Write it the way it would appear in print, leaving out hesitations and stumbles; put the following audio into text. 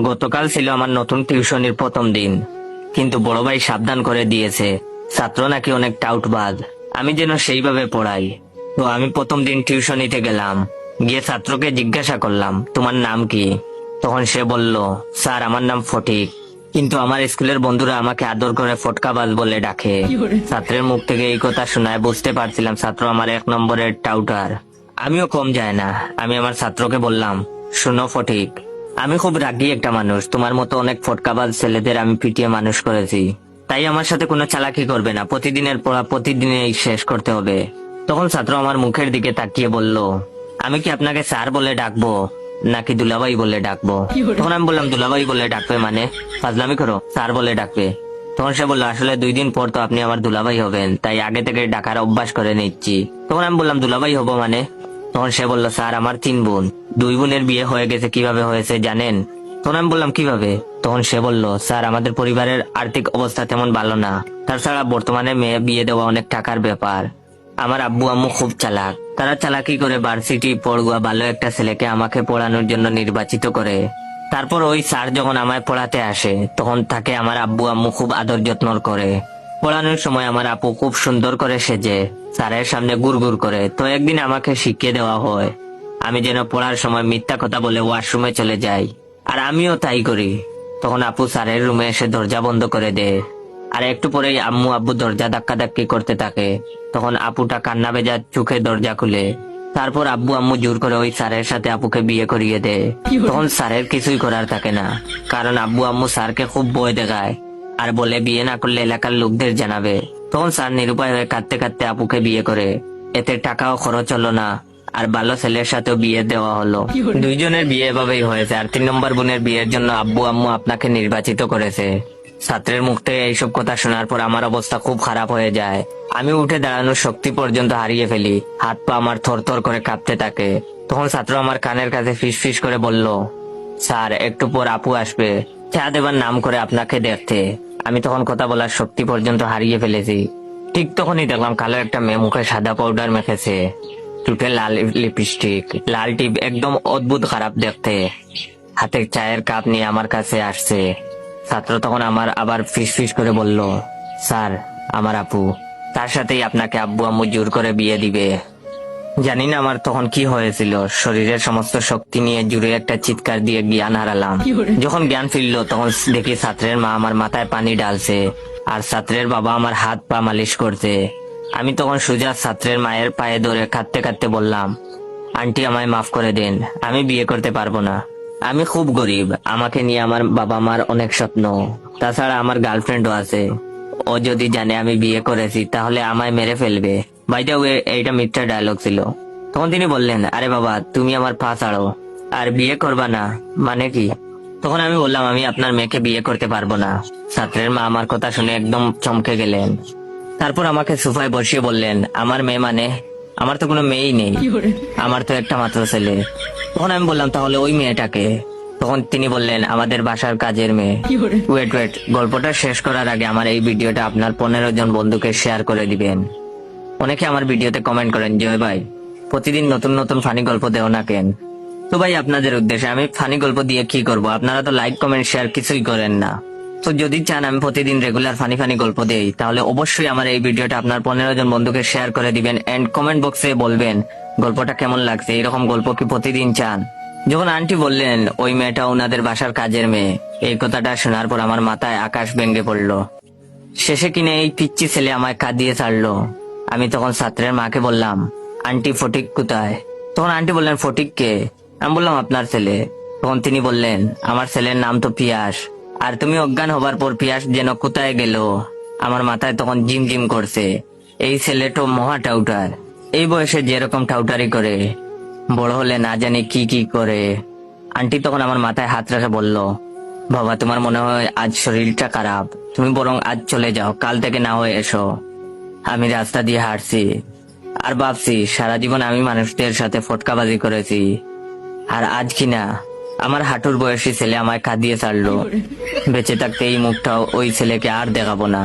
গতকাল ছিল আমার নতুন টিউশনির প্রথম দিন, কিন্তু বড় ভাই সাবধান করে দিয়েছে ছাত্র নাকি অনেক টাউটবাজ, আমি যেন সেইভাবে পড়াই। তো আমি প্রথম দিন টিউশনিতে গেলাম, গিয়ে ছাত্রকে জিজ্ঞাসা করলাম তোমার নাম কি। তখন সে বলল, স্যার আমার নাম ফটিক, কিন্তু আমার স্কুলের বন্ধুরা আমাকে আদর করে ফটকাবাজ বলে ডাকে। ছাত্রের মুখ থেকে এই কথা শোনায় বুঝতে পারছিলাম ছাত্র আমার 1 নম্বরের টাউটার। আমিও কম যায় না, আমি আমার ছাত্রকে বললাম, শোনো ফটিক, আমি খুব রাগী একটা মানুষ, তোমার মতো অনেক ফটকাবাজ ছেলেদের আমি পিটিয়ে মানুষ করেছি, তাই আমার সাথে কোনো চালাকি করবে না, প্রতিদিনের পড়া প্রতিদিনই শেষ করতে হবে। তখন ছাত্র আমার মুখের দিকে তাকিয়ে বলল, আমি কি আপনাকে স্যার বলে ডাকবো নাকি দুলাভাই বলে ডাকবো? তখন আমি বললাম, দুলাভাই বলে ডাকবে মানে? ফাজলামি করো, স্যার বলে ডাকবে। তখন সে বললো, আসলে 2 দিন পর তো আপনি আমার দুলাভাই হবেন, তাই আগে থেকে ডাকার অভ্যাস করে নিচ্ছি। তখন আমি বললাম, দুলাভাই হবো মানে? তখন সে বলল, স্যার আমার 3 বোন, 2 বোনের বিয়ে হয়ে গেছে, কিভাবে হয়েছে জানেন? তখন আমি বললাম, কিভাবে? তখন সে বলল, স্যার আমাদের পরিবারের আর্থিক অবস্থা তেমন ভালো না, তাছাড়া বর্তমানে মেয়ে বিয়ে দেওয়া অনেক টাকার ব্যাপার। আমার আব্বু আম্মু খুব চালাক, তারা চালাকি করে ভার্সিটি পড়ুয়া ভালো একটা ছেলেকে আমাকে পড়ানোর জন্য নির্বাচিত করে। তারপর ওই স্যার যখন আমায় পড়াতে আসে তখন তাকে আমার আব্বু আম্মু খুব আদর যত্ন করে। পড়ানোর সময় আমার আপু খুব সুন্দর করে সেজে স্যারের সামনে গুড়গুড় করে। তো একদিন আমাকে শিখিয়ে দেওয়া হয় আমি যেন পড়ার সময় মিথ্যা কথা বলে ওয়াশরুমে চলে যাই, আর আমিও তাই করি। তখন আপু স্যারের রুমে এসে দরজা বন্ধ করে দেয়, আর একটু পরেই আম্মু আব্বু দরজা ধাক্কাধাক্কি করতে থাকে। তখন আপুটা কান্না ভেজা চোখে দরজা খুলে। তারপর আব্বু আম্মু জোর করে ওই স্যারের সাথে আপুকে বিয়ে করিয়ে দেয়। তখন স্যারের কিছুই করার থাকে না, কারণ আব্বু আম্মু স্যারকে খুব ভয় দেখায় আর বলে বিয়ে না করলে এলাকার লোকদের জানাবে। তখন স্যার নিরুপায় হয়ে কাঁদতে কাঁদতে আপুকে বিয়ে করে। এতে টাকাও খরচ হলো না, আর ভালো ছেলের সাথেও বিয়ে দেওয়া হলো। 2 জনের বিয়ে এভাবেই হয়েছে, আর 3 নম্বর বোনের বিয়ের জন্য আব্বু আম্মু আপনাকে নির্বাচিত করেছে। ছাত্রের মুখ থেকে এইসব কথা শোনার পর আমার অবস্থা খুব খারাপ হয়ে যায়। আমি উঠে দাঁড়ানোর শক্তি পর্যন্ত হারিয়ে ফেলি, হাত পা আমার থরথর করে কাঁপতে থাকে। তখন ছাত্র আমার কানের কাছে ফিস ফিস করে বলল, স্যার একটু পর আপু আসবে চা দেবার নাম করে আপনাকে দেখতে। আমি তখন কথা বলার শক্তি পর্যন্ত হারিয়ে ফেলেছি। ঠিক তখনই দেখলাম কালো একটা মেয়ে মুখে সাদা পাউডার মেখেছে, টুটে লাল লিপস্টিক, লাল টিপ, একদম অদ্ভুত খারাপ দেখতে, হাতে চায়ের কাপ নিয়ে আমার কাছে আসছে। ছাত্র তখন আমার আবার ফিস ফিস করে বলল, স্যার আমার আপু, তার সাথেই আপনাকে আব্বু আম্মু জোর করে বিয়ে দিবে। জানি না আমার তখন কি হয়েছিল, শরীরের সমস্ত শক্তি নিয়ে জুড়ে একটা চিৎকার দিয়ে জ্ঞান হারালাম। যখন জ্ঞান ফিরলো তখন দেখি ছাত্রের মা আমার মাথায় পানি ঢালছে, আর ছাত্রের বাবা আমার হাত পা মালিশ করছে। আমি তখন সোজা ছাত্রের মায়ের পায়ে ধরে কাঁদতে কাঁদতে বললাম, আন্টি আমায় মাফ করে দিন, আমি বিয়ে করতে পারবো না, আমি খুব গরিব, আমাকে নিয়ে আমার বাবা মার অনেক স্বপ্ন, তাছাড়া আমার গার্লফ্রেন্ডও আছে, ও যদি জানে আমি বিয়ে করেছি তাহলে আমায় মেরে ফেলবে। বাই দ্য ওয়ে এইটা মিথ্যা ডায়লগ ছিল। তখন তিনি বললেন, আরে বাবা তুমি আমার পা ছাড়ো, আর বিয়ে করবা না মানে কি? তখন আমি বললাম, আমি আপনার মেয়েকে বিয়ে করতে পারবো না। ছাত্রের মা আমার কথা শুনে একদম চমকে গেলেন। তারপর আমাকে সোফায় বসিয়ে বললেন, আমার মেয়ে মানে? আমার তো কোনো মেয়েই নেই, আমার তো একটা মাত্র ছেলে। তখন আমি বললাম, তাহলে ওই মেয়েটাকে? তখন তিনি বললেন, আমাদের বাসার কাজের মেয়ে। ওয়েট ওয়েট, গল্পটা শেষ করার আগে আমার এই ভিডিওটা আপনার 15 জন বন্ধুকে শেয়ার করে দিবেন। অনেকে আমার ভিডিওতে কমেন্ট করেন, জয় ভাই প্রতিদিন নতুন নতুন ফানি গল্প দেও না কেন? তো ভাই আপনাদের উদ্দেশ্যে, আমি ফানি গল্প দিয়ে কি করব? আপনারা তো লাইক কমেন্ট শেয়ার কিছুই করেন না। তো যদি চান আমি প্রতিদিন রেগুলার ফানি ফানি গল্প দেই, তাহলে অবশ্যই আমার এই ভিডিওটা আপনার 15 জন বন্ধুকে শেয়ার করে দিবেন, এন্ড কমেন্ট বক্সে বলবেন গল্পটা কেমন লাগছে, এরকম গল্প কি প্রতিদিন চান? যখন আন্টি বললেন ওই মেয়েটা ওনাদের বাসার কাজের মেয়ে, এই কথাটা শোনার পর আমার মাথায় আকাশ ভেঙে পড়লো। শেষে কিনে এই পিচ্চি ছেলে আমায় কাঁদিয়ে ছাড়লো। আমি তখন ছাত্রের মাকে বললাম, আন্টি ফটিক কোথায়? তখন আন্টি বললেন, ফটিক কে? আমি বললাম, আপনার ছেলে। তখন তিনি বললেন, আমার ছেলের নাম তো পিয়াস, আর তুমি অজ্ঞান হবার পর পিয়াস যেন কোথায় গেল। আমার মাথায় তখন জিম জিম করছে, এই ছেলেটা মহা টাউটার, এই বয়সে যেরকম টাউটারি করে বড় হলে না জানি কি কি করে। আন্টি তখন আমার মাথায় হাত রেখে বলল, বাবা তোমার মনে হয় আজ শরীরটা খারাপ, তুমি বরং আজ চলে যাও, কাল থেকে না হয়ে এসো। আমি রাস্তা দিয়ে হাঁটছি আর ভাবছি, সারা জীবন আমি মানুষদের সাথে ফটকাবাজি করেছি, আর আজ কিনা আমার হাঁটুর বয়সী ছেলে আমায় কাঁদিয়ে ছাড়লো। বেঁচে থাকতে এই মুখটাও ওই ছেলেকে আর দেখাবো না।